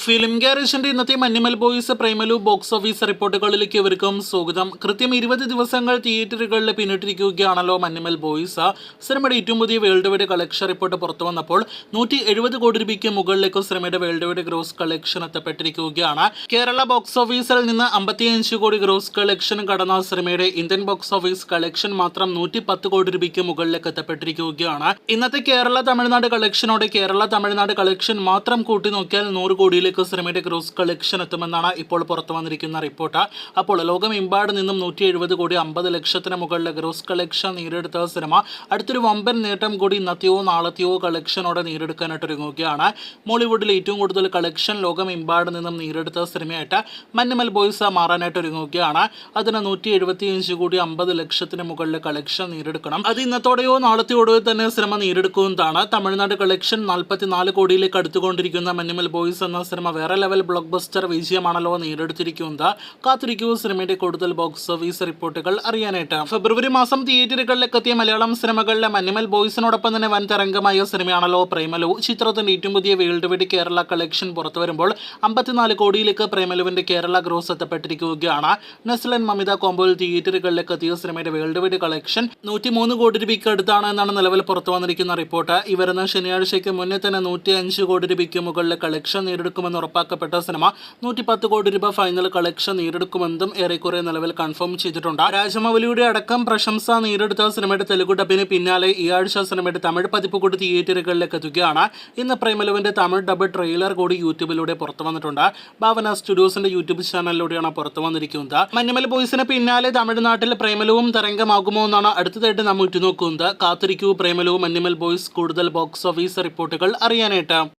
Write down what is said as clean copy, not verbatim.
Film ഗാരേജിന്റെ ഇന്നത്തെ Manjummel boys Premalu box office റിപ്പോർട്ടുകളിലേക്ക് ഇവർക്കും സ്വാഗതം. കൃത്യം 20 ദിവസങ്ങൾ തിയേറ്ററുകളിൽ പിന്നിട്ടിരിക്കുകയാണല്ലോ മഞ്ഞുമൽ ബോയ്സ്. സിനിമയുടെ ഏറ്റവും പുതിയ വേൾഡ് വൈഡ് കളക്ഷൻ റിപ്പോർട്ട് പുറത്തു വന്നപ്പോൾ 170 കോടി രൂപയ്ക്ക് മുകളിലേക്ക് സിനിമയുടെ വേൾഡ് വൈഡ് ഗ്രോസ് കളക്ഷൻ എത്തപ്പെട്ടിരിക്കുകയാണ്. കേരള ബോക്സ് ഓഫീസിൽ നിന്ന് 55 കോടി ഗ്രോസ് കളക്ഷൻ കടന്ന സിനിമയുടെ ഇന്ത്യൻ ബോക്സ് ഓഫീസ് കളക്ഷൻ മാത്രം 110 കോടി രൂപയ്ക്ക് മുകളിലേക്ക് എത്തപ്പെട്ടിരിക്കുകയാണ്. ഇന്നത്തെ കേരള തമിഴ്നാട് കളക്ഷനോടെ കേരള തമിഴ്നാട് കളക്ഷൻ മാത്രം കൂട്ടി നോക്കിയാൽ 100 കോടിയിലേക്ക് സിനിമയുടെ ഗ്രോസ് കളക്ഷൻ എത്തുമെന്നാണ് ഇപ്പോൾ പുറത്തു വന്നിരിക്കുന്ന റിപ്പോർട്ട്. അപ്പോൾ ലോകമെമ്പാട് നിന്നും 170 കോടി 50 ലക്ഷത്തിന് മുകളിലെ ഗ്രോസ് കളക്ഷൻ നേടിയെടുത്ത സിനിമ അടുത്തൊരു വമ്പൻ നേട്ടം കൂടി ഇന്നത്തെയോ നാളത്തെയോ കളക്ഷനോടെ നേടിയെടുക്കാനായിട്ട് ഒരുങ്ങുകയാണ്. മോളിവുഡിൽ ഏറ്റവും കൂടുതൽ കളക്ഷൻ ലോകമെമ്പാട് നിന്നും നേടിയെടുത്ത സിനിമയായിട്ട് മഞ്ഞുമൽ ബോയ്സ് മാറാനായിട്ട് ഒരുങ്ങുകയാണ്. അതിന് 175 കോടി 50 ലക്ഷത്തിന് മുകളിലെ കളക്ഷൻ നേടിയെടുക്കണം. അത് ഇന്നത്തോടെയോ നാളത്തെയോടെയോ തന്നെ cinema നേടിയെടുക്കുന്നതാണ്. Tamil Nadu collection 44 കോടിയിലേക്ക് അടുത്തുകൊണ്ടിരിക്കുന്ന Manjummel boys എന്ന സിനിമ വേറെ ലെവൽ ബ്ലോക്ക് ബസ്റ്റർ വിജയമാണല്ലോ നേടിയെടുത്തിരിക്കുന്നത്. കാത്തിരിക്കൂ സിനിമയുടെ കൂടുതൽ ബോക്സ് ഓഫീസ് റിപ്പോർട്ടുകൾ അറിയാനായിട്ട്. ഫെബ്രുവരി മാസം തിയേറ്ററുകളിലേക്ക് എത്തിയ മലയാളം സിനിമകളിലെ മഞ്ഞുമൽ ബോയ്സിനോടൊപ്പം തന്നെ വൻ തരംഗമായ സിനിമയാണല്ലോ പ്രേമലു. ചിത്രത്തിന്റെ ഏറ്റവും പുതിയ വേൾഡ് വൈഡ് കേരള കളക്ഷൻ പുറത്തു വരുമ്പോൾ 54 കോടിയിലേക്ക് പ്രേമലുവിന്റെ കേരള ഗ്രോസ് എത്തപ്പെട്ടിരിക്കുകയാണ്. നെസ്ലൻ മമിത കോംബോയിൽ തിയേറ്ററുകളിലേക്ക് എത്തിയ സിനിമയുടെ വേൾഡ് വൈഡ് കളക്ഷൻ 103 കോടി രൂപയ്ക്ക് അടുത്താണ് എന്നാണ് നിലവിൽ പുറത്തു വന്നിരിക്കുന്ന റിപ്പോർട്ട്. ഈ വരുന്ന ശനിയാഴ്ചയ്ക്ക് മുന്നേ തന്നെ 105 കോടി രൂപയ്ക്ക് മുകളിലെ കളക്ഷൻ നേടിയെടുക്കുമെന്ന് ഉറപ്പാക്കപ്പെട്ട സിനിമ 110 കോടി രൂപ ഫൈനൽ കളക്ഷൻ നേടിയെടുക്കുമെന്നും ഏറെക്കുറെ നിലവിൽ കൺഫേം ചെയ്തിട്ടുണ്ട്. രാജമൗലിയുടെ അടക്കം പ്രശംസ നേടിയെടുത്ത സിനിമയുടെ തെലുഗു ഡബിന് പിന്നാലെ ഈ ആഴ്ച സിനിമയുടെ തമിഴ് പതിപ്പ് കൂടി തിയേറ്ററുകളിലേക്ക് എത്തുകയാണ്. ഇന്ന് പ്രേമലുവിന്റെ തമിഴ് ഡബ് ട്രെയിലർ കൂടി യൂട്യൂബിലൂടെ പുറത്തു വന്നിട്ടുണ്ട്. ഭാവന സ്റ്റുഡിയോസിന്റെ യൂട്യൂബ് ചാനലിലൂടെയാണ് പുറത്തു വന്നിരിക്കുന്നത്. മഞ്ഞുമൽ ബോയ്സിന് പിന്നാലെ തമിഴ്നാട്ടിൽ പ്രേമലുവും തരംഗമാകുമോ എന്നാണ് അടുത്തതായിട്ട് നാം ഉറ്റുനോക്കുന്നത്. കാത്തിരിക്കൂ പ്രേമലു മഞ്ഞുമൽ ബോയ്സ് കൂടുതൽ ബോക്സ് ഓഫീസ് റിപ്പോർട്ടുകൾ അറിയാനായിട്ട്.